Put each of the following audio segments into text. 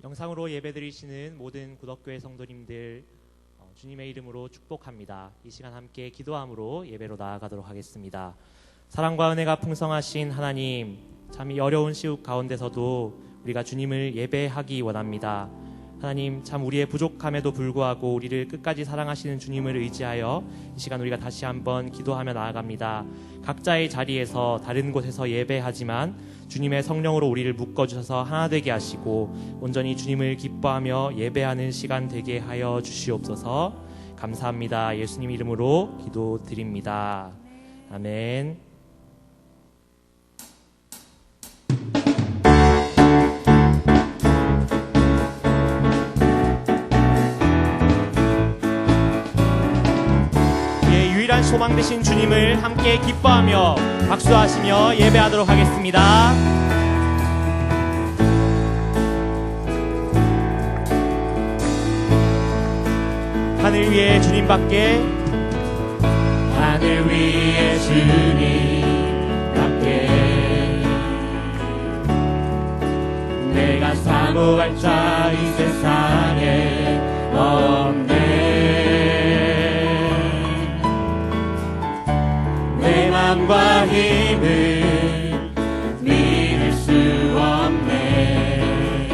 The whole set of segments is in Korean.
영상으로 예배드리시는 모든 구덕교회 성도님들 주님의 이름으로 축복합니다. 이 시간 함께 기도함으로 예배로 나아가도록 하겠습니다. 사랑과 은혜가 풍성하신 하나님, 참 이 어려운 시국 가운데서도 우리가 주님을 예배하기 원합니다. 하나님, 참 우리의 부족함에도 불구하고 우리를 끝까지 사랑하시는 주님을 의지하여 이 시간 우리가 다시 한번 기도하며 나아갑니다. 각자의 자리에서 다른 곳에서 예배하지만 주님의 성령으로 우리를 묶어주셔서 하나 되게 하시고 온전히 주님을 기뻐하며 예배하는 시간 되게 하여 주시옵소서. 감사합니다. 예수님 이름으로 기도드립니다. 아멘. 유일한 소망 되신 주님을 함께 기뻐하며 박수하시며 예배하도록 하겠습니다. 하늘 위에 주님밖에, 하늘 위에 주님밖에 내가 사모할 자 이 세상에 없네. 내 맘과 힘을 믿을 수 없네.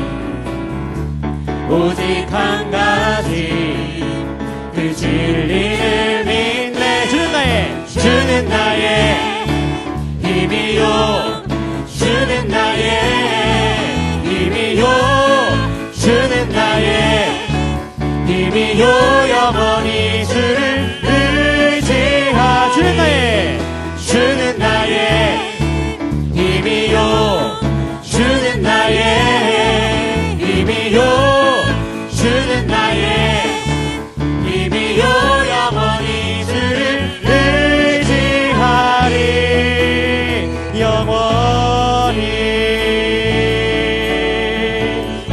오직 한 가지 그 진리를 믿네. 주는 나의 힘이요, 주는 나의 힘이요, 주는 나의 힘이요. 영원히 주를 의지하. 주는 나의 힘이요, 주는 나의 힘이요, 주는 나의 힘이요. 영원히 주를 의지하리. 영원히.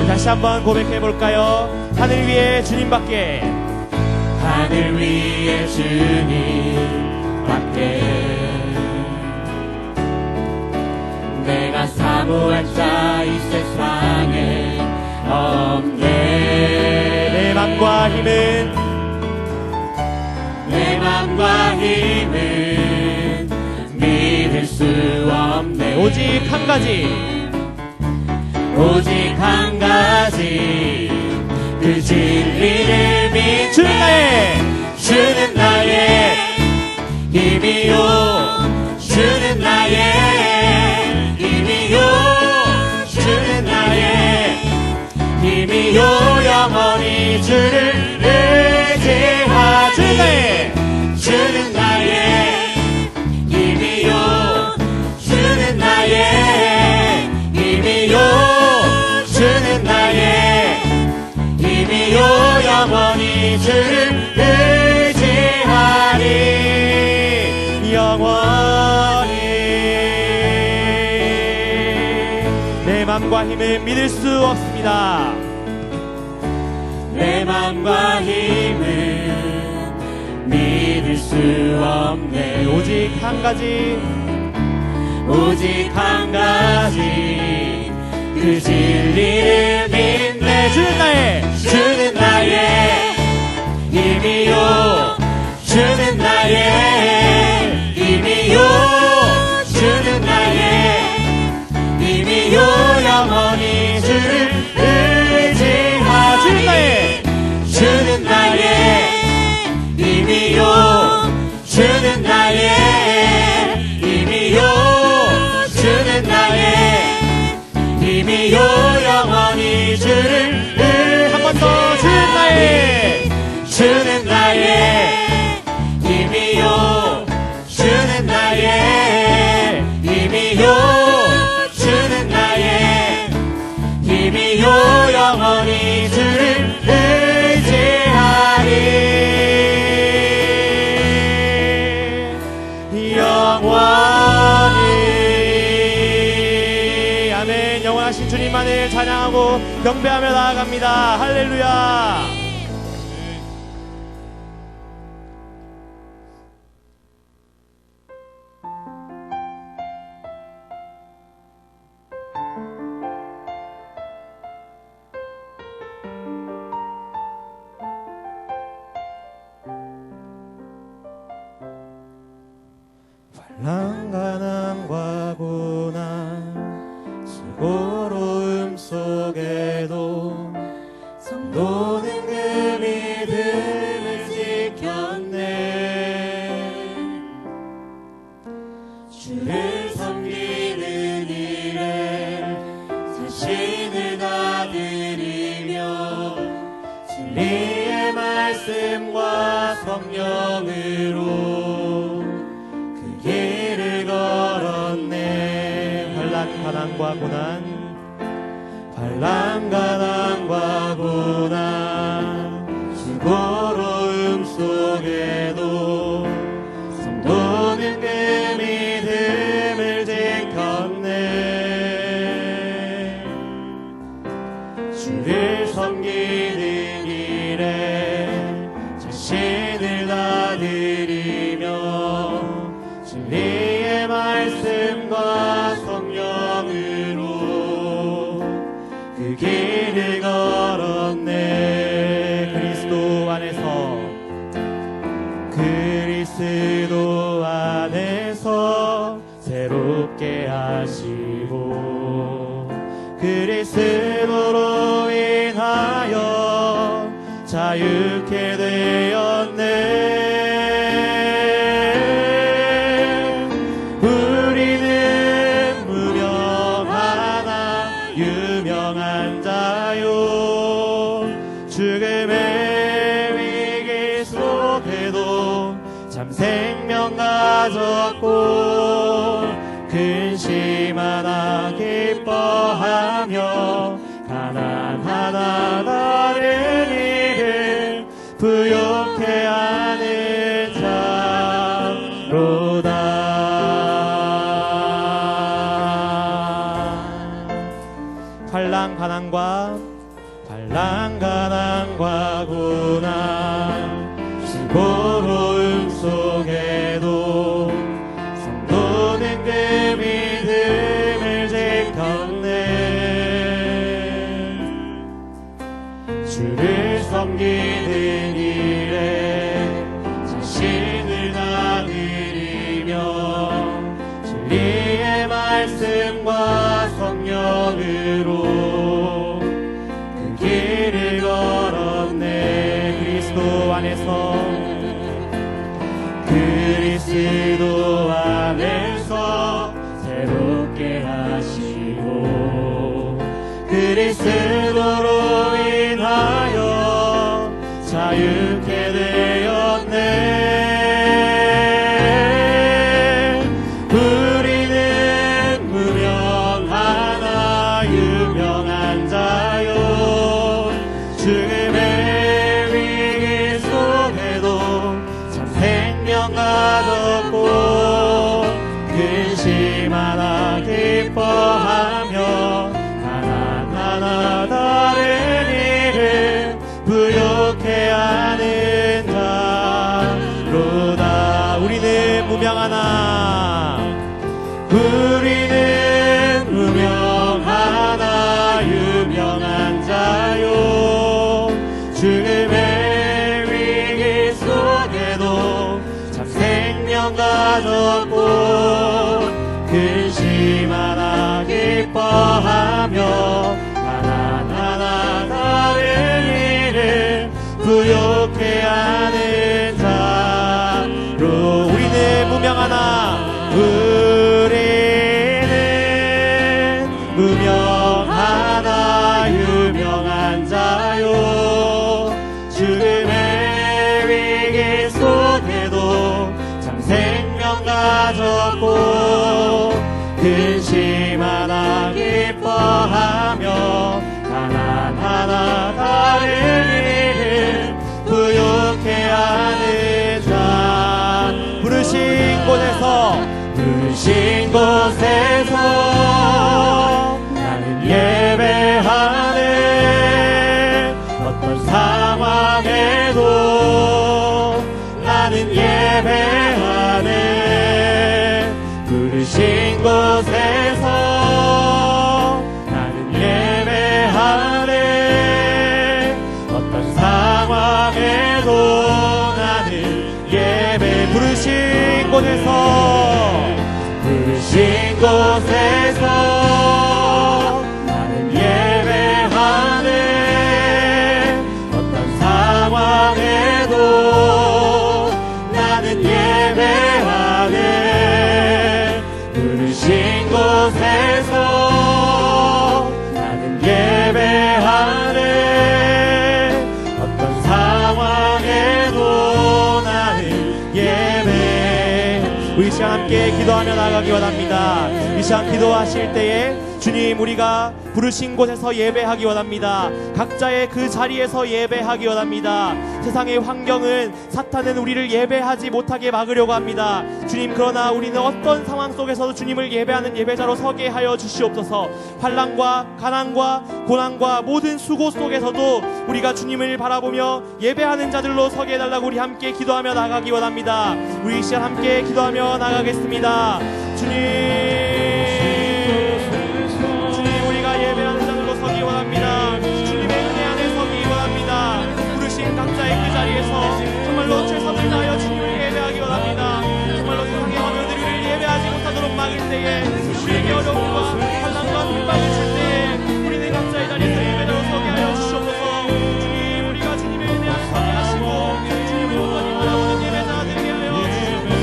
다시 한번 고백해볼까요? 하늘 위에 주님밖에, 하늘 위에 주님밖에 내가 사모할 자 이 세상에 없네. 내 맘과 힘은, 내 맘과 힘은 믿을 수 없네. 오직 한 가지, 오직 한 가지 그 진리를 믿네. 주는 나의 힘이요, 주는 나의 힘이요, 주는 나의 힘이요. 영원히 주를 의지하. 주는 나의 힘이요, 주는 나의 힘이요, 주는 나의 힘이요. 영원히 주를 의지하리. 영원히. 내 맘과 힘은 믿을 수 없습니다. 내 맘과 힘은 믿을 수 없네. 오직 한 가지, 오직 한 가지 그 진리를 믿네. 주는 나의 힘이요, 주는 나의 힘이요, 주는 나의 힘이요. 영원히 주를 의지하. 주는 나의 힘이요, 주는 나의 힘이요, 주는 나의 힘이요. 영원히 주를 한 번 더. 주는 나의 힘이요, 주는 나의 힘이요, 주는 나의 힘이요. 영원히 주를 의지하리. 영원히. 아멘. 영원하신 주님만을 찬양하고 경배하며 나아갑니다. 할렐루야. 진리의 말씀과 성령으로 그 길을 걸었네. 환난 가난과 고난, 환난 가난과 고난, 수고로움 속에도 성도는 그 믿음을 지켰네. 주를 섬기는 길에 자신을 다 드리며 진리의 말씀과 성령으로 그 길을 걸었네. 그리스도 안에서 새롭게 하시고 그리스도로 인하여 자유케 되었네. 우리는 무명하나 유명한 자요, 죽음의 위기 속에도 참 생명 가졌고 근심 하나 기뻐하며 가난하나 다른 이를 부욕해 하는 자로다. 환난 가난과 고난, 수고로움 속에도 성도는 그 믿음을 지켰네. 주를 섬기는 일에 자신을 다 드리며 진리의 말씀과 성령으로 그 길을 걸었네. 그리스도 안에서 새롭게 하시고 그리스도로 인하여 자유케 되었네. 우리는 무명하나 유명한 자요, 죽음의 위기 속에도 참 생명 가졌고 근심 하나 기뻐하며 가난하나 다른 이를 부욕해 하는 자로다. 우리는 무명하나 유명한 자요, 죽음의 위기 속에도 참 생명 가졌고 근심 하나 기뻐하며 가난하나 다른 이를 부욕해 하는 자로. 우리는 무명하나 유명한 자요, 죽음의 위기 속에도 참 생명 가졌고 근심 하나 기뻐하며 가난하나 다른 이를 부욕해 하는 자. 부르신 곳에서 나는 예배하네. 어떤 상황에도 나는 예배하네. 부르신 곳에서 나는 예배하네. 어떤 상황에도 나는 예배. 부르신 곳에서 나는 예배하네. 어떤 상황에도 나는 예배하네. 부르신 곳에서 나는 예배하네. 어떤 나아가기 원합니다. 이 시간 기도하실 때에 주님, 우리가 부르신 곳에서 예배하기 원합니다. 각자의 그 자리에서 예배하기 원합니다. 세상의 환경은, 사탄은 우리를 예배하지 못하게 막으려고 합니다. 주님, 그러나 우리는 어떤 상황 속에서도 주님을 예배하는 예배자로 서게 하여 주시옵소서. 환난과 가난과 고난과 모든 수고 속에서도 우리가 주님을 바라보며 예배하는 자들로 서게 해달라고 우리 함께 기도하며 나가기 원합니다. 우리 이 시간 함께 기도하며 나가겠습니다. 주님, 예배하는 자들로 서기 원합니다. 주님의 은혜 안에 서기 원합니다. 부르신 각자의 그 자리에서 정말로 최선을 다하여 주님을 예배하기 원합니다. 정말로 세상의 화면들이 우리를 예배하지 못하도록 막을 때에, 우리에게 어려움과 환난과 핍박을 줄 때에 우리는 각자의 자리에서 예배자로 서게 하여 주시옵소서. 주님, 우리가 주님의 은혜 안에 서게 하시고 주님을 온전히 바라보는 예배자가 되게 하여 주시옵소서.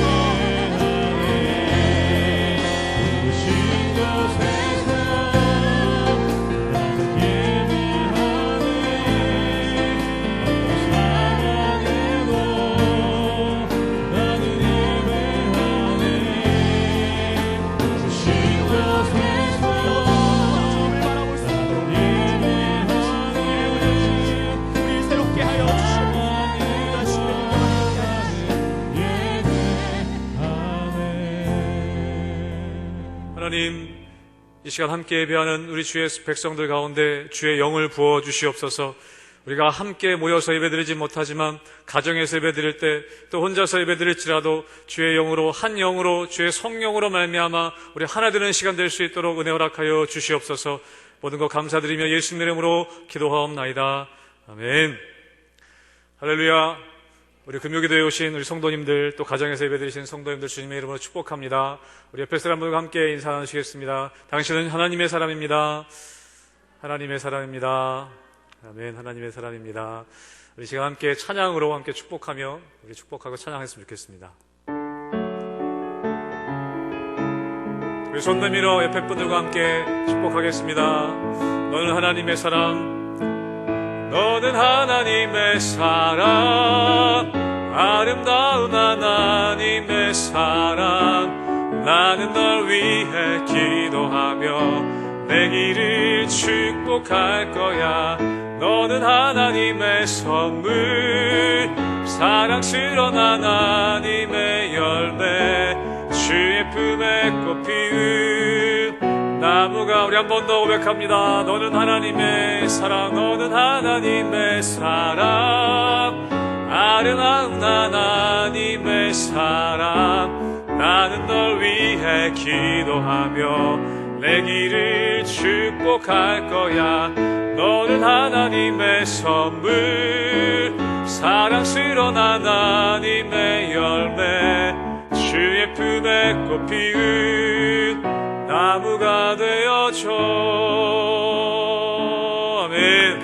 하나님, 이 시간 함께 예배하는 우리 주의 백성들 가운데 주의 영을 부어 주시옵소서. 우리가 함께 모여서 예배드리지 못하지만 가정에서 예배드릴 때, 또 혼자서 예배드릴지라도 주의 영으로, 한 영으로, 주의 성령으로 말미암아 우리 하나 되는 시간 될 수 있도록 은혜 허락하여 주시옵소서. 모든 것 감사드리며 예수님 이름으로 기도하옵나이다. 아멘. 할렐루야. 우리 금요기도에 오신 우리 성도님들, 또 가정에서 예배드리신 성도님들 주님의 이름으로 축복합니다. 우리 옆에 사람들과 함께 인사 나누시겠습니다. 당신은 하나님의 사람입니다. 하나님의 사람입니다. 아멘. 하나님의 사람입니다. 우리 시간 함께 찬양으로 함께 축복하며 우리 축복하고 찬양했으면 좋겠습니다. 우리 손 내밀어 옆에 분들과 함께 축복하겠습니다. 너는 하나님의 사람, 너는 하나님의 사람, 아름다운 하나님의 사람. 나는 널 위해 기도하며 내 길을 축복할 거야. 너는 하나님의 선물, 사랑스러운 하나님의 열매, 주의 품에 꽃 피운 나무가. 우리 한 번 더 고백합니다. 너는 하나님의 사랑, 너는 하나님의 사랑, 아름다운 하나님의 사랑. 나는 널 위해 기도하며 내 길을 축복할 거야. 너는 하나님의 선물, 사랑스러운 하나님의 열매, 주의 품에 꽃 피운 나무가 되어줘. 아멘.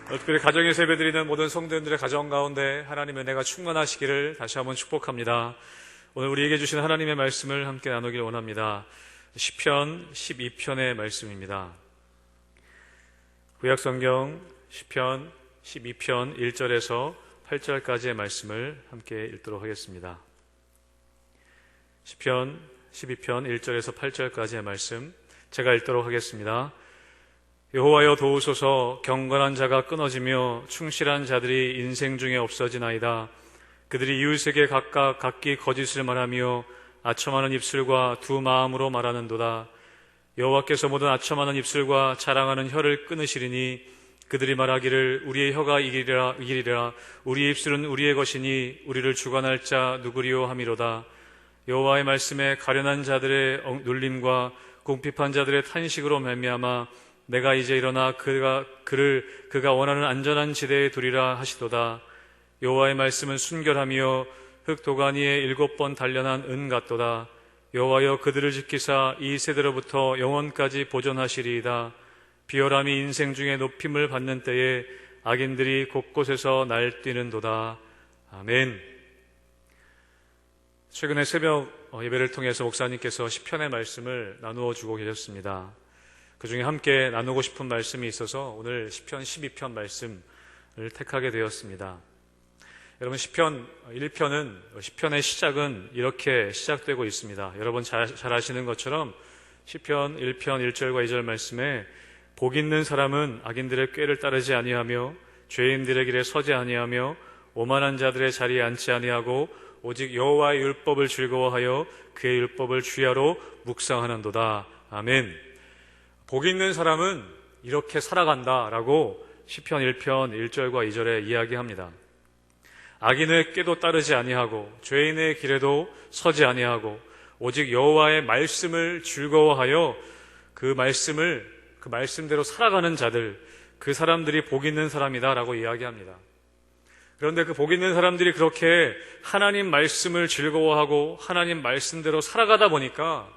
특별히 가정에서 예배드리는 모든 성도님들의 가정 가운데 하나님의 은혜가 충만하시기를 다시 한번 축복합니다. 오늘 우리에게 주신 하나님의 말씀을 함께 나누길 원합니다. 시편 12편의 말씀입니다. 구약성경 시편 12편 1절에서 8절까지의 말씀을 함께 읽도록 하겠습니다. 시편 12편 1절에서 8절까지의 말씀 제가 읽도록 하겠습니다. 여호와여 도우소서. 경건한 자가 끊어지며 충실한 자들이 인생 중에 없어지나이다. 그들이 이웃에게 각각 각기 거짓을 말하며 아첨하는 입술과 두 마음으로 말하는도다. 여호와께서 모든 아첨하는 입술과 자랑하는 혀를 끊으시리니 그들이 말하기를 우리의 혀가 이기리라. 우리의 입술은 우리의 것이니 우리를 주관할 자 누구리요 하미로다. 여호와의 말씀에 가련한 자들의 눌림과 궁핍한 자들의 탄식으로 말미암아 내가 이제 일어나 그가 원하는 안전한 지대에 두리라 하시도다. 여호와의 말씀은 순결하며 흙 도가니에 7번 단련한 은 같도다. 여호와여 그들을 지키사 이 세대로부터 영원까지 보존하시리이다. 비열함이 인생 중에 높임을 받는 때에 악인들이 곳곳에서 날뛰는도다. 아멘. 최근에 새벽 예배를 통해서 목사님께서 시편의 말씀을 나누어 주고 계셨습니다. 그 중에 함께 나누고 싶은 말씀이 있어서 오늘 시편 12편 말씀을 택하게 되었습니다. 여러분 시편 1편은 시편의 시작은 이렇게 시작되고 있습니다. 여러분 잘 아시는 것처럼 시편 1편 1절과 2절 말씀에 복 있는 사람은 악인들의 꾀를 따르지 아니하며 죄인들의 길에 서지 아니하며 오만한 자들의 자리에 앉지 아니하고 오직 여호와의 율법을 즐거워하여 그의 율법을 주야로 묵상하는도다. 아멘. 복 있는 사람은 이렇게 살아간다라고 시편 1편 1절과 2절에 이야기합니다. 악인의 꾀도 따르지 아니하고 죄인의 길에도 서지 아니하고 오직 여호와의 말씀을 즐거워하여 그 말씀대로 살아가는 자들, 그 사람들이 복 있는 사람이다라고 이야기합니다. 그런데 그 복 있는 사람들이 그렇게 하나님 말씀을 즐거워하고 하나님 말씀대로 살아가다 보니까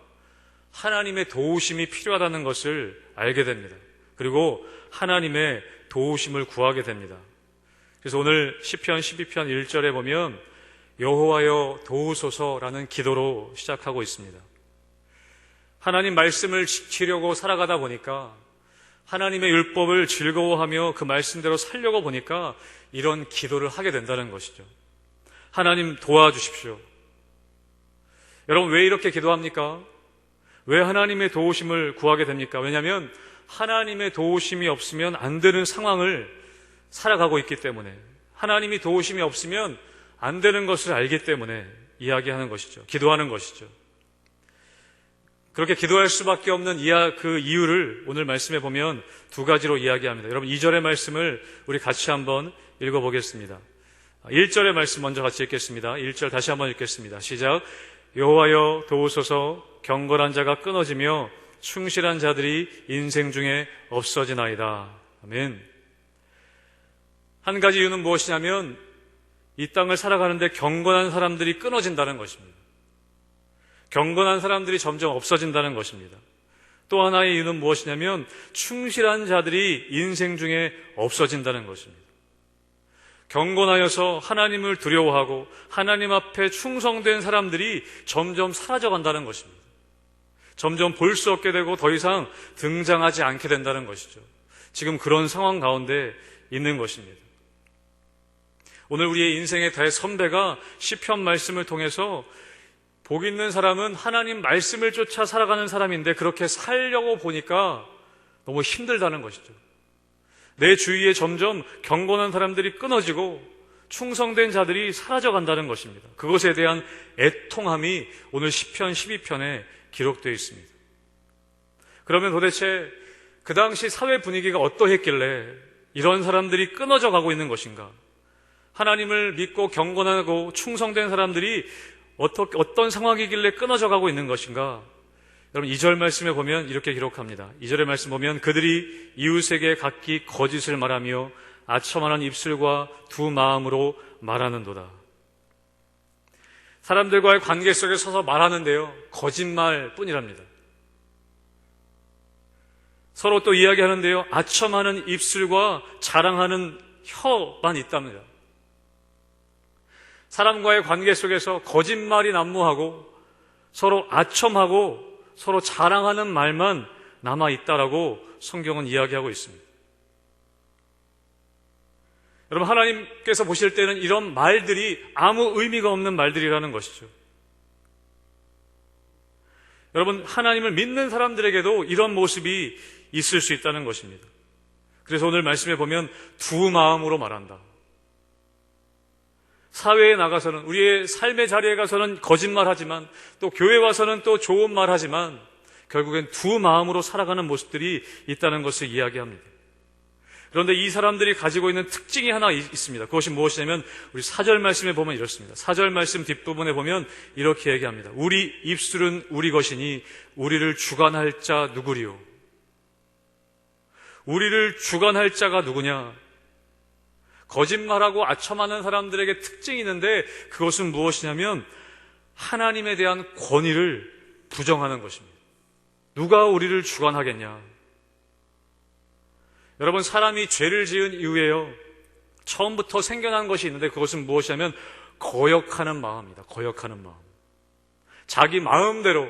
하나님의 도우심이 필요하다는 것을 알게 됩니다. 그리고 하나님의 도우심을 구하게 됩니다. 그래서 오늘 시편 12편 1절에 보면 여호와여 도우소서라는 기도로 시작하고 있습니다. 하나님 말씀을 지키려고 살아가다 보니까 하나님의 율법을 즐거워하며 그 말씀대로 살려고 보니까 이런 기도를 하게 된다는 것이죠. 하나님 도와주십시오. 여러분 왜 이렇게 기도합니까? 왜 하나님의 도우심을 구하게 됩니까? 왜냐하면 하나님의 도우심이 없으면 안 되는 상황을 살아가고 있기 때문에, 하나님이 도우심이 없으면 안 되는 것을 알기 때문에 이야기하는 것이죠. 기도하는 것이죠. 그렇게 기도할 수밖에 없는 그 이유를 오늘 말씀에 보면 두 가지로 이야기합니다. 여러분 2절의 말씀을 우리 같이 한번 읽어보겠습니다. 1절의 말씀 먼저 같이 읽겠습니다. 1절 다시 한번 읽겠습니다. 시작. 여호와여 도우소서 경건한 자가 끊어지며 충실한 자들이 인생 중에 없어지나이다. 아멘. 한 가지 이유는 무엇이냐면 이 땅을 살아가는데 경건한 사람들이 끊어진다는 것입니다. 경건한 사람들이 점점 없어진다는 것입니다. 또 하나의 이유는 무엇이냐면 충실한 자들이 인생 중에 없어진다는 것입니다. 경건하여서 하나님을 두려워하고 하나님 앞에 충성된 사람들이 점점 사라져간다는 것입니다. 점점 볼 수 없게 되고 더 이상 등장하지 않게 된다는 것이죠. 지금 그런 상황 가운데 있는 것입니다. 오늘 우리의 인생의 대선배가 시편 말씀을 통해서 복 있는 사람은 하나님 말씀을 쫓아 살아가는 사람인데 그렇게 살려고 보니까 너무 힘들다는 것이죠. 내 주위에 점점 경건한 사람들이 끊어지고 충성된 자들이 사라져간다는 것입니다. 그것에 대한 애통함이 오늘 시편 12편에 기록되어 있습니다. 그러면 도대체 그 당시 사회 분위기가 어떠했길래 이런 사람들이 끊어져 가고 있는 것인가? 하나님을 믿고 경건하고 충성된 사람들이 어떤 상황이길래 끊어져 가고 있는 것인가? 여러분 2절 말씀에 보면 이렇게 기록합니다. 2절의 말씀 보면 그들이 이웃에게 각기 거짓을 말하며 아첨하는 입술과 두 마음으로 말하는도다. 사람들과의 관계 속에 서서 말하는데요, 거짓말뿐이랍니다. 서로 또 이야기하는데요, 아첨하는 입술과 자랑하는 혀만 있답니다. 사람과의 관계 속에서 거짓말이 난무하고 서로 아첨하고 서로 자랑하는 말만 남아있다라고 성경은 이야기하고 있습니다. 여러분 하나님께서 보실 때는 이런 말들이 아무 의미가 없는 말들이라는 것이죠. 여러분 하나님을 믿는 사람들에게도 이런 모습이 있을 수 있다는 것입니다. 그래서 오늘 말씀에 보면 두 마음으로 말한다. 사회에 나가서는 우리의 삶의 자리에 가서는 거짓말하지만 또 교회 와서는 또 좋은 말하지만 결국엔 두 마음으로 살아가는 모습들이 있다는 것을 이야기합니다. 그런데 이 사람들이 가지고 있는 특징이 하나 있습니다. 그것이 무엇이냐면 우리 4절 말씀에 보면 이렇습니다. 4절 말씀 뒷부분에 보면 이렇게 얘기합니다. 우리 입술은 우리 것이니 우리를 주관할 자 누구리요? 우리를 주관할 자가 누구냐? 거짓말하고 아첨하는 사람들에게 특징이 있는데 그것은 무엇이냐면 하나님에 대한 권위를 부정하는 것입니다. 누가 우리를 주관하겠냐? 여러분 사람이 죄를 지은 이후에요, 처음부터 생겨난 것이 있는데 그것은 무엇이냐면 거역하는 마음입니다. 거역하는 마음. 자기 마음대로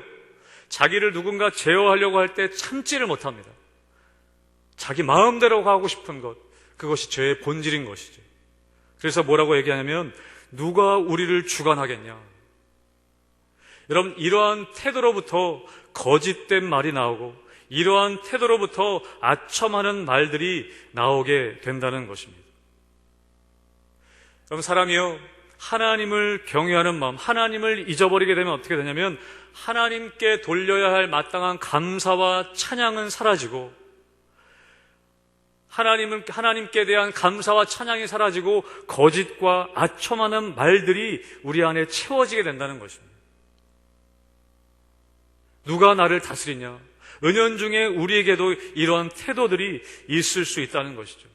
자기를 누군가 제어하려고 할 때 참지를 못합니다. 자기 마음대로 가고 싶은 것, 그것이 죄의 본질인 것이죠. 그래서 뭐라고 얘기하냐면 누가 우리를 주관하겠냐? 여러분, 이러한 태도로부터 거짓된 말이 나오고 이러한 태도로부터 아첨하는 말들이 나오게 된다는 것입니다. 여러분, 사람이요, 하나님을 경외하는 마음, 하나님을 잊어버리게 되면 어떻게 되냐면 하나님께 돌려야 할 마땅한 감사와 찬양은 사라지고 하나님께 대한 감사와 찬양이 사라지고 거짓과 아첨하는 말들이 우리 안에 채워지게 된다는 것입니다. 누가 나를 다스리냐? 은연중에 우리에게도 이러한 태도들이 있을 수 있다는 것이죠.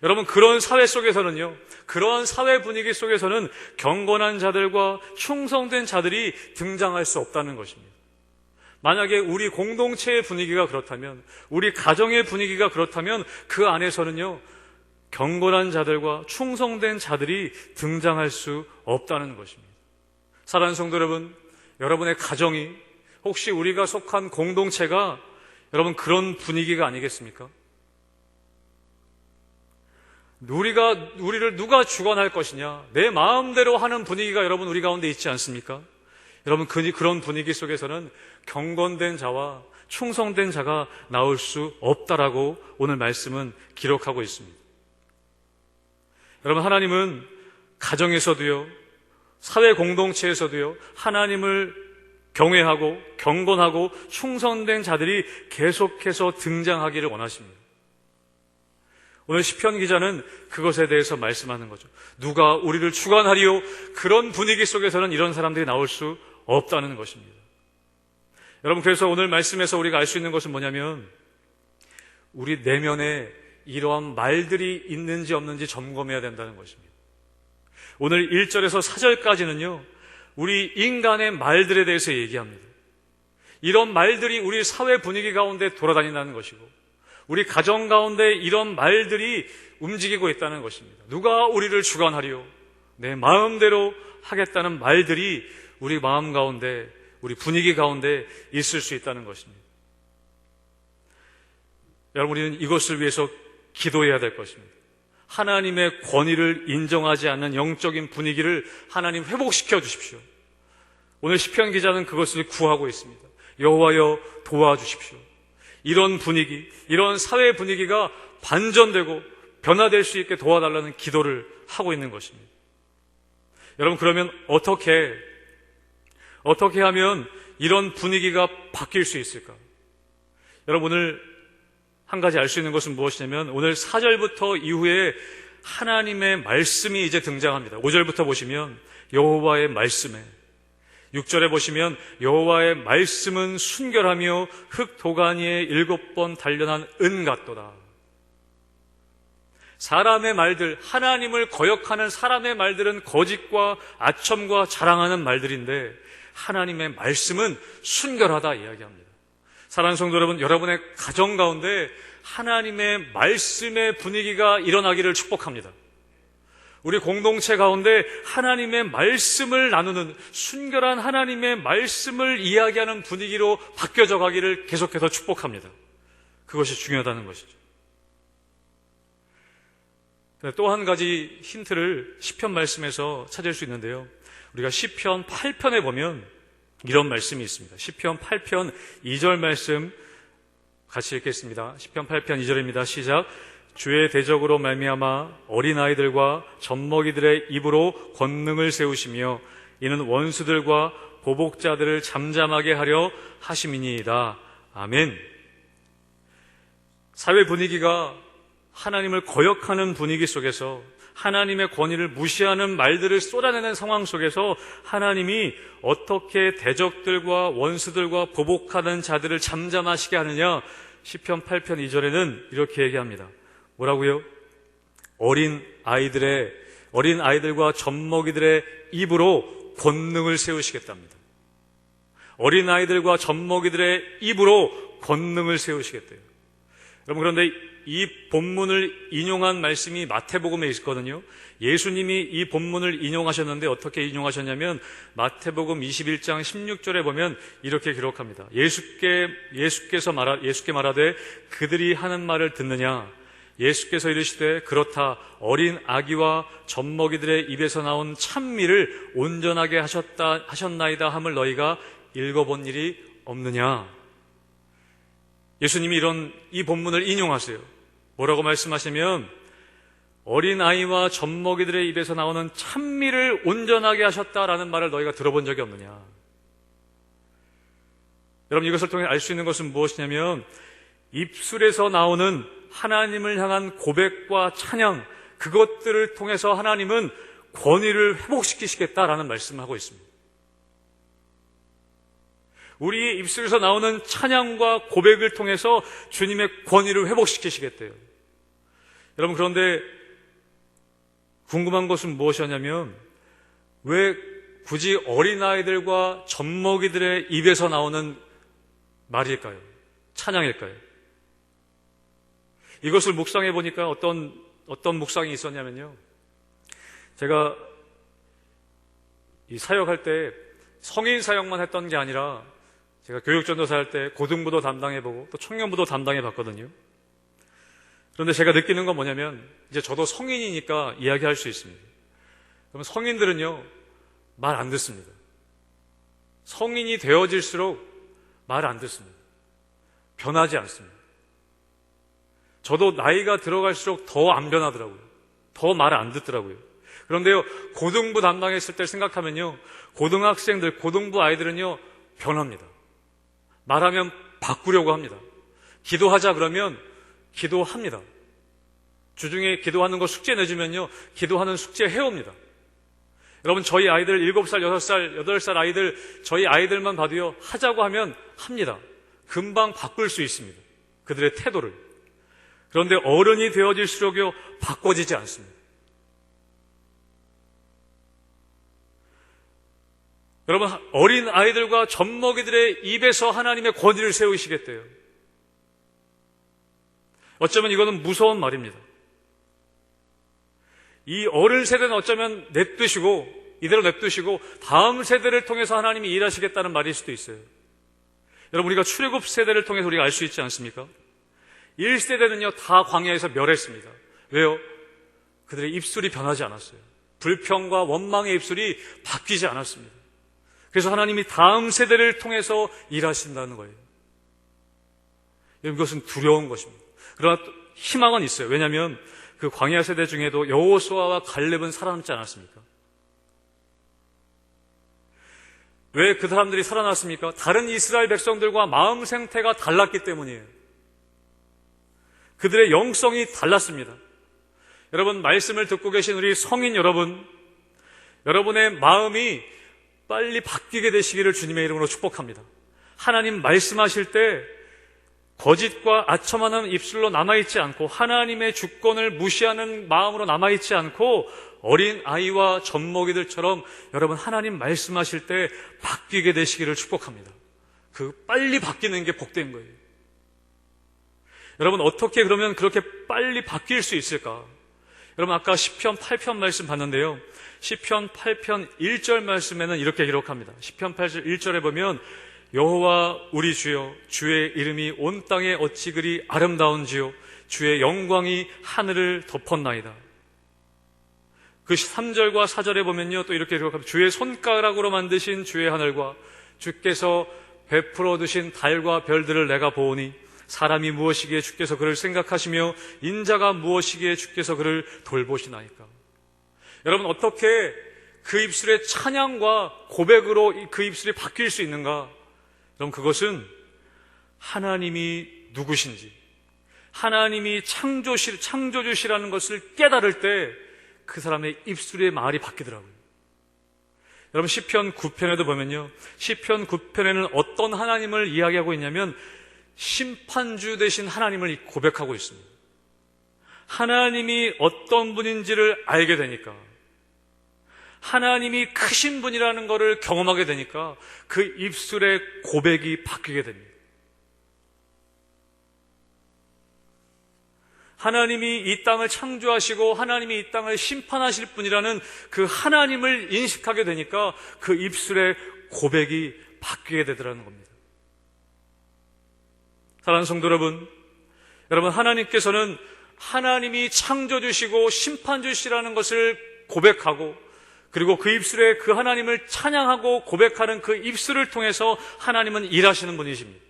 여러분, 그런 사회 속에서는요, 그러한 사회 분위기 속에서는 경건한 자들과 충성된 자들이 등장할 수 없다는 것입니다. 만약에 우리 공동체의 분위기가 그렇다면, 우리 가정의 분위기가 그렇다면 그 안에서는요, 경건한 자들과 충성된 자들이 등장할 수 없다는 것입니다. 사랑하는 성도 여러분, 여러분의 가정이, 혹시 우리가 속한 공동체가 여러분 그런 분위기가 아니겠습니까? 우리를 누가 주관할 것이냐, 내 마음대로 하는 분위기가 여러분 우리 가운데 있지 않습니까? 여러분, 그런 분위기 속에서는 경건된 자와 충성된 자가 나올 수 없다라고 오늘 말씀은 기록하고 있습니다. 여러분, 하나님은 가정에서도요, 사회 공동체에서도요, 하나님을 경외하고 경건하고 충성된 자들이 계속해서 등장하기를 원하십니다. 오늘 시편 기자는 그것에 대해서 말씀하는 거죠. 누가 우리를 주관하리요? 그런 분위기 속에서는 이런 사람들이 나올 수 없다는 것입니다. 여러분, 그래서 오늘 말씀에서 우리가 알 수 있는 것은 뭐냐면 우리 내면에 이러한 말들이 있는지 없는지 점검해야 된다는 것입니다. 오늘 1절에서 4절까지는요, 우리 인간의 말들에 대해서 얘기합니다. 이런 말들이 우리 사회 분위기 가운데 돌아다닌다는 것이고 우리 가정 가운데 이런 말들이 움직이고 있다는 것입니다. 누가 우리를 주관하리요? 내 마음대로 하겠다는 말들이 우리 마음 가운데, 우리 분위기 가운데 있을 수 있다는 것입니다. 여러분, 우리는 이것을 위해서 기도해야 될 것입니다. 하나님의 권위를 인정하지 않는 영적인 분위기를 하나님 회복시켜 주십시오. 오늘 시편 기자는 그것을 구하고 있습니다. 여호와여, 도와주십시오. 이런 분위기, 이런 사회 분위기가 반전되고 변화될 수 있게 도와달라는 기도를 하고 있는 것입니다. 여러분, 그러면 어떻게 하면 이런 분위기가 바뀔 수 있을까? 여러분, 오늘 한 가지 알 수 있는 것은 무엇이냐면 오늘 4절부터 이후에 하나님의 말씀이 이제 등장합니다. 5절부터 보시면 여호와의 말씀에, 6절에 보시면 여호와의 말씀은 순결하며 흙 도가니에 7번 단련한 은 같도다. 사람의 말들, 하나님을 거역하는 사람의 말들은 거짓과 아첨과 자랑하는 말들인데 하나님의 말씀은 순결하다 이야기합니다. 사랑하는 성도 여러분, 여러분의 가정 가운데 하나님의 말씀의 분위기가 일어나기를 축복합니다. 우리 공동체 가운데 하나님의 말씀을 나누는 순결한 하나님의 말씀을 이야기하는 분위기로 바뀌어져 가기를 계속해서 축복합니다. 그것이 중요하다는 것이죠. 또 한 가지 힌트를 시편 말씀에서 찾을 수 있는데요, 우리가 시편 8편에 보면 이런 말씀이 있습니다. 시편 8편 2절 말씀 같이 읽겠습니다. 시편 8편 2절입니다. 시작. 주의 대적으로 말미암아 어린아이들과 젖먹이들의 입으로 권능을 세우시며 이는 원수들과 보복자들을 잠잠하게 하려 하심이니이다. 아멘. 사회 분위기가 하나님을 거역하는 분위기 속에서 하나님의 권위를 무시하는 말들을 쏟아내는 상황 속에서 하나님이 어떻게 대적들과 원수들과 보복하는 자들을 잠잠하시게 하느냐, 시편 8편 2절에는 이렇게 얘기합니다. 뭐라고요? 어린 아이들과 젖먹이들의 입으로 권능을 세우시겠답니다. 어린 아이들과 젖먹이들의 입으로 권능을 세우시겠대요. 여러분, 그런데 이 본문을 인용한 말씀이 마태복음에 있거든요. 예수님이 이 본문을 인용하셨는데 어떻게 인용하셨냐면 마태복음 21장 16절에 보면 이렇게 기록합니다. 예수께 말하되 그들이 하는 말을 듣느냐? 예수께서 이르시되 그렇다 어린 아기와 젖먹이들의 입에서 나온 찬미를 온전하게 하셨나이다 함을 너희가 읽어본 일이 없느냐. 예수님이 이 본문을 인용하세요. 뭐라고 말씀하시면 어린아이와 젖먹이들의 입에서 나오는 찬미를 온전하게 하셨다라는 말을 너희가 들어본 적이 없느냐. 여러분, 이것을 통해 알 수 있는 것은 무엇이냐면 입술에서 나오는 하나님을 향한 고백과 찬양, 그것들을 통해서 하나님은 권위를 회복시키시겠다라는 말씀을 하고 있습니다. 우리의 입술에서 나오는 찬양과 고백을 통해서 주님의 권위를 회복시키시겠대요. 여러분, 그런데 궁금한 것은 무엇이냐면 왜 굳이 어린아이들과 젖먹이들의 입에서 나오는 말일까요? 찬양일까요? 이것을 묵상해 보니까 어떤 묵상이 있었냐면요. 제가 이 사역할 때 성인 사역만 했던 게 아니라 제가 교육전도사 할 때 고등부도 담당해보고 또 청년부도 담당해봤거든요. 그런데 제가 느끼는 건 뭐냐면 이제 저도 성인이니까 이야기할 수 있습니다. 그러면 성인들은요, 말 안 듣습니다. 성인이 되어질수록 말 안 듣습니다. 변하지 않습니다. 저도 나이가 들어갈수록 더 안 변하더라고요. 더 말 안 듣더라고요. 그런데요, 고등부 담당했을 때 생각하면요, 고등학생들, 고등부 아이들은요, 변합니다. 말하면 바꾸려고 합니다. 기도하자 그러면 기도합니다. 주중에 기도하는 거 숙제 내주면요, 기도하는 숙제 해옵니다. 여러분, 저희 아이들 7살, 6살, 8살 아이들, 저희 아이들만 봐도요, 하자고 하면 합니다. 금방 바꿀 수 있습니다. 그들의 태도를. 그런데 어른이 되어질수록요, 바꿔지지 않습니다. 여러분, 어린 아이들과 젖먹이들의 입에서 하나님의 권위를 세우시겠대요. 어쩌면 이거는 무서운 말입니다. 이 어른 세대는 어쩌면 이대로 냅두시고 다음 세대를 통해서 하나님이 일하시겠다는 말일 수도 있어요. 여러분, 우리가 출애굽 세대를 통해서 우리가 알 수 있지 않습니까? 1세대는요 다 광야에서 멸했습니다. 왜요? 그들의 입술이 변하지 않았어요. 불평과 원망의 입술이 바뀌지 않았습니다. 그래서 하나님이 다음 세대를 통해서 일하신다는 거예요. 이것은 두려운 것입니다. 그러나 또 희망은 있어요. 왜냐하면 그 광야 세대 중에도 여호수아와 갈렙은 살아남지 않았습니까? 왜 그 사람들이 살아났습니까? 다른 이스라엘 백성들과 마음 생태가 달랐기 때문이에요. 그들의 영성이 달랐습니다. 여러분, 말씀을 듣고 계신 우리 성인 여러분, 여러분의 마음이 빨리 바뀌게 되시기를 주님의 이름으로 축복합니다. 하나님 말씀하실 때 거짓과 아첨하는 입술로 남아있지 않고 하나님의 주권을 무시하는 마음으로 남아있지 않고 어린 아이와 젖먹이들처럼 여러분 하나님 말씀하실 때 바뀌게 되시기를 축복합니다. 그 빨리 바뀌는 게 복된 거예요. 여러분, 어떻게 그러면 그렇게 빨리 바뀔 수 있을까? 여러분, 아까 시편 8편 말씀 봤는데요, 시편 8편 1절 말씀에는 이렇게 기록합니다. 시편 8절 1절에 보면 여호와 우리 주여, 주의 이름이 온 땅에 어찌 그리 아름다운지요, 주의 영광이 하늘을 덮었나이다. 그 3절과 4절에 보면요 또 이렇게 기록합니다. 주의 손가락으로 만드신 주의 하늘과 주께서 베풀어 두신 달과 별들을 내가 보오니 사람이 무엇이기에 주께서 그를 생각하시며 인자가 무엇이기에 주께서 그를 돌보시나이까. 여러분, 어떻게 그 입술의 찬양과 고백으로 그 입술이 바뀔 수 있는가? 여러분, 그것은 하나님이 누구신지, 하나님이 창조주시라는 것을 깨달을 때 그 사람의 입술의 말이 바뀌더라고요. 여러분, 시편 9편에도 보면요, 시편 9편에는 어떤 하나님을 이야기하고 있냐면 심판주 되신 하나님을 고백하고 있습니다. 하나님이 어떤 분인지를 알게 되니까, 하나님이 크신 분이라는 것을 경험하게 되니까 그 입술의 고백이 바뀌게 됩니다. 하나님이 이 땅을 창조하시고 하나님이 이 땅을 심판하실 분이라는 그 하나님을 인식하게 되니까 그 입술의 고백이 바뀌게 되더라는 겁니다. 사랑하는 성도 여러분, 하나님께서는 하나님이 창조주시고 심판주시라는 것을 고백하고, 그리고 그 입술에 그 하나님을 찬양하고 고백하는 그 입술을 통해서 하나님은 일하시는 분이십니다.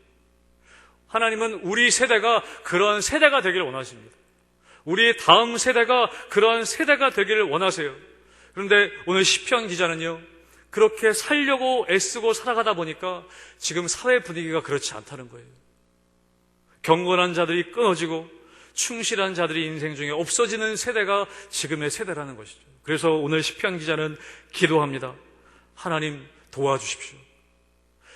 하나님은 우리 세대가 그런 세대가 되기를 원하십니다. 우리의 다음 세대가 그런 세대가 되기를 원하세요. 그런데 오늘 시편 기자는요, 그렇게 살려고 애쓰고 살아가다 보니까 지금 사회 분위기가 그렇지 않다는 거예요. 경건한 자들이 끊어지고 충실한 자들이 인생 중에 없어지는 세대가 지금의 세대라는 것이죠. 그래서 오늘 시편 기자는 기도합니다. 하나님 도와주십시오.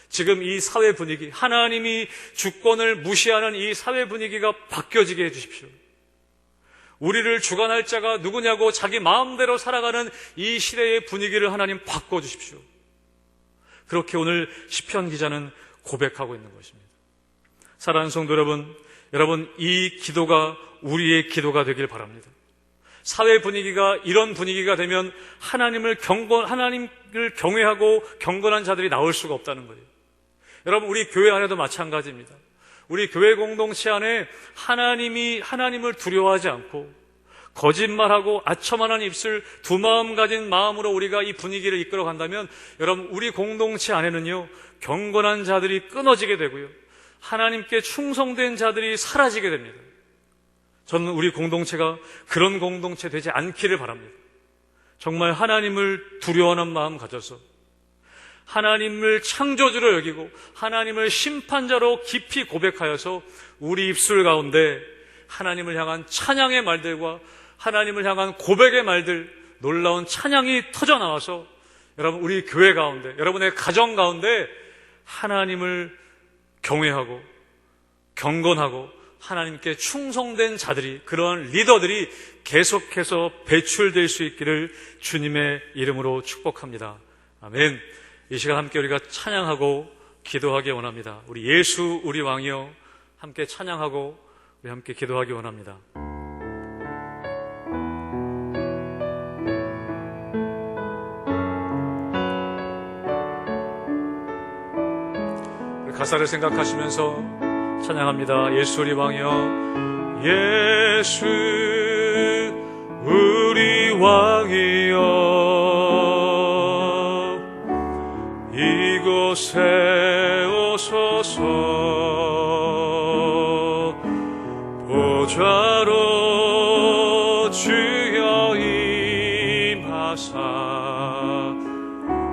지금 이 사회 분위기, 하나님이 주권을 무시하는 이 사회 분위기가 바뀌어지게 해주십시오. 우리를 주관할 자가 누구냐고 자기 마음대로 살아가는 이 시대의 분위기를 하나님 바꿔주십시오. 그렇게 오늘 시편 기자는 고백하고 있는 것입니다. 사랑하는 성도 여러분, 이 기도가 우리의 기도가 되길 바랍니다. 사회 분위기가 이런 분위기가 되면 하나님을 경외하고 경건한 자들이 나올 수가 없다는 거예요. 여러분, 우리 교회 안에도 마찬가지입니다. 우리 교회 공동체 안에 하나님을 두려워하지 않고 거짓말하고 아첨하는 입술, 두 마음 가진 마음으로 우리가 이 분위기를 이끌어 간다면 여러분, 우리 공동체 안에는요, 경건한 자들이 끊어지게 되고요, 하나님께 충성된 자들이 사라지게 됩니다. 저는 우리 공동체가 그런 공동체 되지 않기를 바랍니다. 정말 하나님을 두려워하는 마음 가져서 하나님을 창조주로 여기고 하나님을 심판자로 깊이 고백하여서 우리 입술 가운데 하나님을 향한 찬양의 말들과 하나님을 향한 고백의 말들, 놀라운 찬양이 터져나와서 여러분, 우리 교회 가운데, 여러분의 가정 가운데 하나님을 경외하고 경건하고 하나님께 충성된 자들이, 그러한 리더들이 계속해서 배출될 수 있기를 주님의 이름으로 축복합니다. 아멘. 이 시간 함께 우리가 찬양하고 기도하기 원합니다. 우리 예수 우리 왕이여 함께 찬양하고 우리 함께 기도하기 원합니다. 우리 가사를 생각하시면서 찬양합니다. 예수 우리 왕이여, 예수 우리 왕이여, 이곳에 오소서, 보좌로 주여 임하사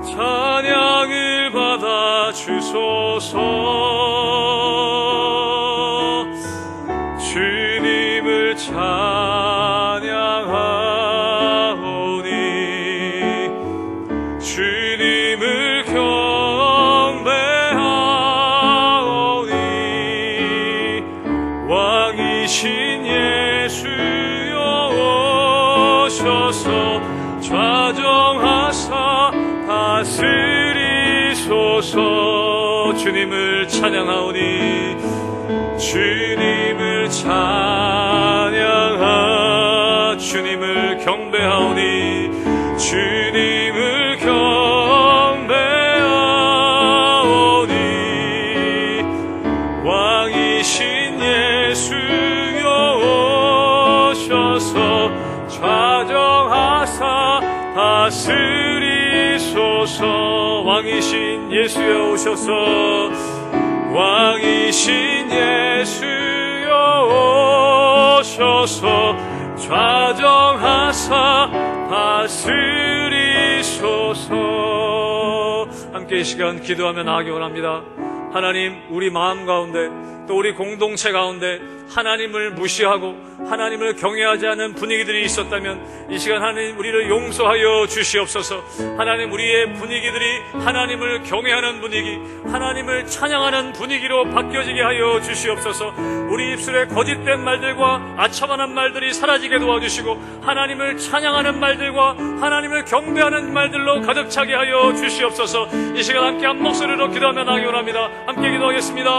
찬양을 받아 주소서. 주님을 찬양하오니 주님을 경배하오니 왕이신 예수여 오셔서 좌정하사 다스리소서. 주님을 찬양하오니 주님을 찬양하 주님을 경배하오니 주님을 경배하오니 왕이신 예수여 오셔서 좌정하사 다스리소서. 왕이신 예수여 오셔서 왕이신 예수여 오셔서 좌정하사 다스리소서. 함께 이 시간 기도하며 나아가기 원합니다. 하나님, 우리 마음 가운데 또 우리 공동체 가운데 하나님을 무시하고 하나님을 경외하지 않는 분위기들이 있었다면 이 시간 하나님 우리를 용서하여 주시옵소서. 하나님, 우리의 분위기들이 하나님을 경외하는 분위기, 하나님을 찬양하는 분위기로 바뀌어지게 하여 주시옵소서. 우리 입술에 거짓된 말들과 아첨하는 말들이 사라지게 도와주시고 하나님을 찬양하는 말들과 하나님을 경배하는 말들로 가득 차게 하여 주시옵소서. 이 시간 함께 한 목소리로 기도하며 나아가기 원합니다. 함께 기도하겠습니다.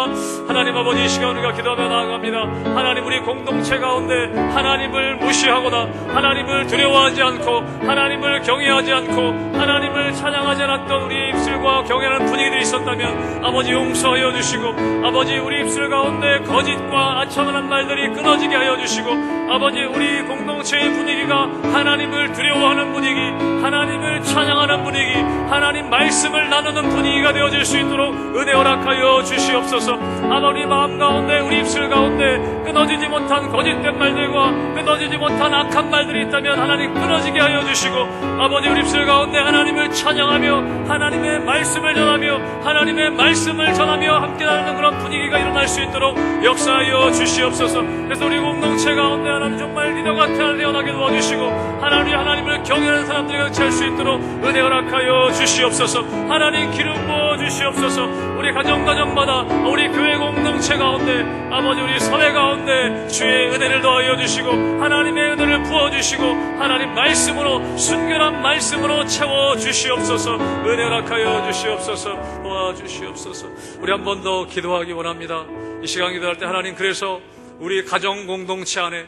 하나님 아버지, 이 시간 우리가 기도하며 나아갑니다. 하나님, 우리 공동체 가운데 하나님을 무시하거나 하나님을 두려워하지 않고 하나님을 경외하지 않고 하나님을 찬양하지 않았던 우리 입술과 경외하는 분위기들이 있었다면 아버지 용서하여 주시고, 아버지 우리 입술 가운데 거짓과 아첨하는 말들이 끊어지게 하여 주시고, 아버지 우리 공동체의 분위기가 하나님을 두려워하는 분위기, 하나님을 찬양하는 분위기, 하나님 말씀을 나누는 분위기가 되어질 수 있도록 은혜 허락하여 주시옵소서. 아버지 마음 가운데 우리 입술 가운데 끊어지지 못한 거짓된 말들과 끊어지지 못한 악한 말들이 있다면 하나님 끊어지게 하여 주시고, 아버지 우리 입술 가운데 하나님을 찬양하며 하나님의 말씀을 전하며 하나님의 말씀을 전하며 함께 나누는 그런 분위기가 일어날 수 있도록 역사하여 주시옵소서. 그래서 우리 공동체 가운데 하나님 정말 리더가 태어나게 도와주시고, 하나님을 경외하는 사람들이 찰 수 있도록 은혜 허락하여 주시옵소서. 하나님 기름 부어 주시옵소서. 우리 가정마다 우리 교회 공동체 가운데 아버지 우리 사회 가운데 주의 은혜를 더하여 주시고 하나님의 은혜를 부어 주시고 하나님 말씀으로 순결한 말씀으로 채워 주시옵소서. 은혜 허락하여 주시옵소서. 도와주시옵소서. 우리 한 번 더 기도하기 원합니다. 이 시간 기도할 때 하나님, 그래서 우리 가정 공동체 안에,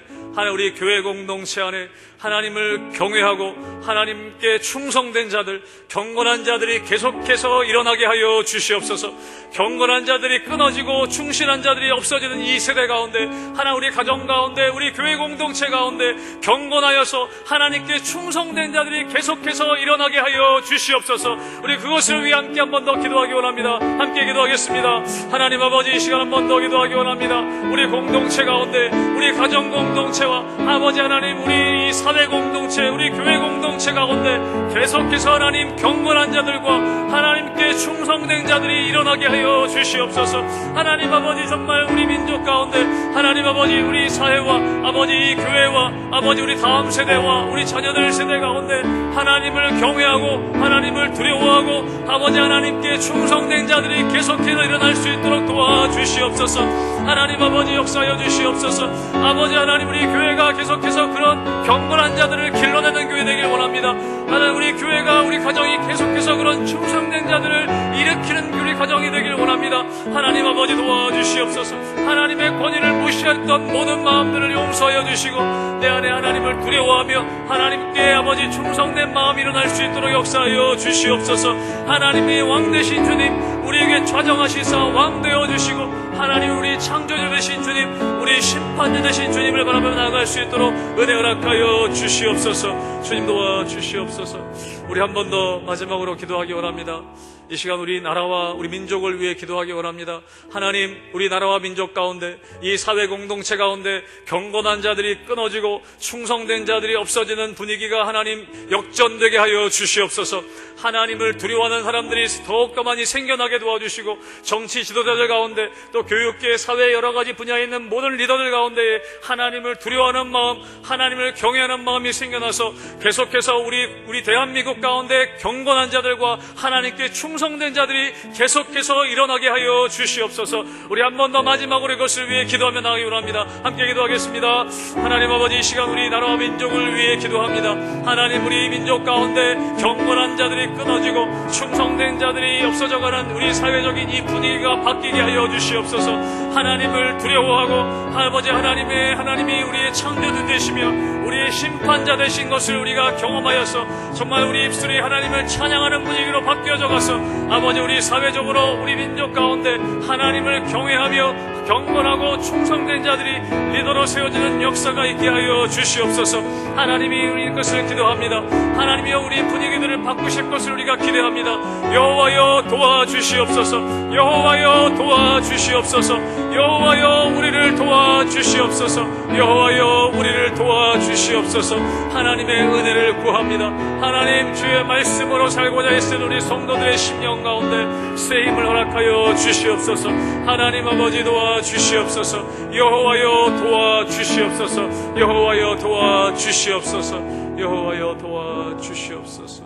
우리 교회 공동체 안에 하나님을 경외하고 하나님께 충성된 자들, 경건한 자들이 계속해서 일어나게 하여 주시옵소서. 경건한 자들이 끊어지고 충실한 자들이 없어지는 이 세대 가운데, 우리 가정 가운데, 우리 교회 공동체 가운데 경건하여서 하나님께 충성된 자들이 계속해서 일어나게 하여 주시옵소서. 우리 그것을 위해 함께 한 번 더 기도하기 원합니다. 함께 기도하겠습니다. 하나님 아버지, 이 시간 한 번 더 기도하기 원합니다. 우리 공동체 가운데, 우리 가정 공동체와 아버지 하나님, 우리 사회 공동체, 우리 교회 공동체 가운데 계속해서 하나님 경건한 자들과 하나님께 충성된 자들이 일어나게 하여 주시옵소서. 하나님 아버지, 정말 우리 민족 가운데 하나님 아버지, 우리 사회와 아버지 이 교회와 아버지 우리 다음 세대와 우리 자녀들 세대 가운데 하나님을 경외하고 하나님을 두려워하고 아버지 하나님께 충성된 자들이 계속해서 일어날 수 있도록 도와주시옵소서. 하나님 아버지, 역사하여 주시옵소서. 아버지 하나님, 우리 교회가 계속해서 그런 경건한 자들을 길러내는 교회 되길 원합니다. 하나님, 우리 교회가, 우리 가정이 계속해서 그런 충성된 자들을 일으키는 우리 가정이 되길 원합니다. 하나님 아버지, 도와주시옵소서. 하나님의 권위를 무시했던 모든 마음들을 용서하여 주시고 내 안에 하나님을 두려워하며 하나님께 아버지 충성된 마음이 일어날 수 있도록 역사하여 주시옵소서. 하나님이 왕 되신 주님, 우리에게 좌정하시사 왕 되어 주시고 하나님, 우리 창조주 되신 주님, 우리 심판주 되신 주님을 바라보며 나아갈 수 있도록 은혜 허락하여 주시옵소서. 주님 도와주시옵소서. 우리 한 번 더 마지막으로 기도하기 원합니다. 이 시간 우리 나라와 우리 민족을 위해 기도하기 원합니다. 하나님, 우리 나라와 민족 가운데, 이 사회 공동체 가운데 경건한 자들이 끊어지고 충성된 자들이 없어지는 분위기가 하나님 역전되게 하여 주시옵소서. 하나님을 두려워하는 사람들이 더욱더 많이 생겨나게 도와주시고, 정치 지도자들 가운데 또 교육계, 사회 여러 가지 분야에 있는 모든 리더들 가운데 하나님을 두려워하는 마음, 하나님을 경외하는 마음이 생겨나서 계속해서 우리 대한민국 가운데 경건한 자들과 하나님께 충성된 자들이 계속해서 일어나게 하여 주시옵소서. 우리 한 번 더 마지막으로 이것을 위해 기도하며 나가기 원합니다. 함께 기도하겠습니다. 하나님 아버지, 이 시간 우리 나라와 민족을 위해 기도합니다. 하나님, 우리 민족 가운데 경건한 자들이 끊어지고 충성된 자들이 없어져가는 우리 사회적인 이 분위기가 바뀌게 하여 주시옵소서. 하나님을 두려워하고 아버지 하나님이 우리의 창조주 되시며 우리의 심판자 되신 것을 우리가 경험하여서 정말 우리 입술이 하나님을 찬양하는 분위기로 바뀌어져 가서 아버지, 우리 사회적으로 우리 민족 가운데 하나님을 경외하며 경건하고 충성된 자들이 리더로 세워지는 역사가 있게 하여 주시옵소서. 하나님이 우리 것을 기도합니다. 하나님이여, 우리 분위기들을 바꾸실 것을 우리가 기대합니다. 여호와여, 도와주시옵소서. 여호와여, 도와주시옵소서. 여호와여, 우리를 도와주시옵소서. 여호와여, 우리를 도와주시옵소서. 하나님의 은혜를 구합니다. 하나님, 주의 말씀으로 살고자 애쓰는 우리 성도들의 심령 가운데 쓰임을 허락하여 주시옵소서. 하나님 아버지, 도와주시옵소서. 여호와여, 도와주시옵소서. 여호와여, 도와주시옵소서. 여호와여, 도와주시옵소서.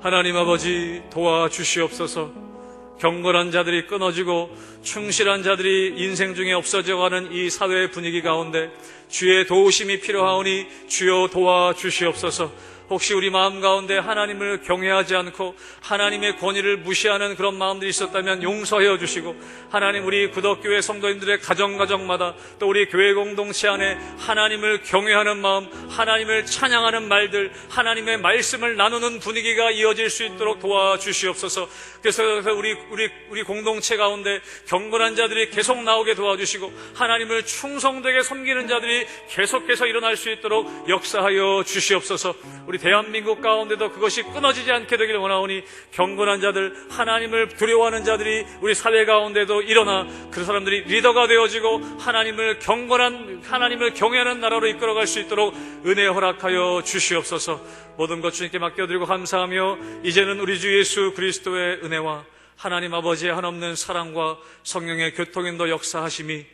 하나님 아버지, 도와주시옵소서. 경건한 자들이 끊어지고 충실한 자들이 인생 중에 없어져가는 이 사회의 분위기 가운데 주의 도우심이 필요하오니 주여 도와주시옵소서. 혹시 우리 마음 가운데 하나님을 경외하지 않고 하나님의 권위를 무시하는 그런 마음들이 있었다면 용서해 주시고, 하나님 우리 구덕교회 성도님들의 가정마다 또 우리 교회 공동체 안에 하나님을 경외하는 마음, 하나님을 찬양하는 말들, 하나님의 말씀을 나누는 분위기가 이어질 수 있도록 도와주시옵소서. 그래서 우리 공동체 가운데 경건한 자들이 계속 나오게 도와주시고, 하나님을 충성되게 섬기는 자들이 계속해서 일어날 수 있도록 역사하여 주시옵소서. 우리 대한민국 가운데도 그것이 끊어지지 않게 되기를 원하오니, 경건한 자들, 하나님을 두려워하는 자들이 우리 사회 가운데도 일어나 그 사람들이 리더가 되어지고 하나님을 경외하는 나라로 이끌어갈 수 있도록 은혜 허락하여 주시옵소서. 모든 것 주님께 맡겨드리고 감사하며, 이제는 우리 주 예수 그리스도의 은혜와 하나님 아버지의 한없는 사랑과 성령의 교통인도 역사하심이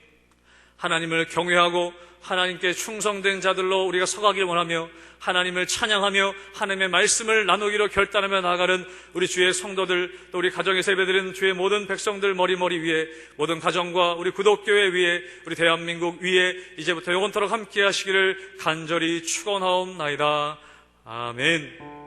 하나님을 경외하고 하나님께 충성된 자들로 우리가 서가길 원하며, 하나님을 찬양하며 하나님의 말씀을 나누기로 결단하며 나아가는 우리 주의 성도들, 또 우리 가정에서 예배드리는 주의 모든 백성들 머리 위에, 모든 가정과 우리 구독교회 위에, 우리 대한민국 위에 이제부터 영원토록 함께 하시기를 간절히 축원하옵나이다. 아멘.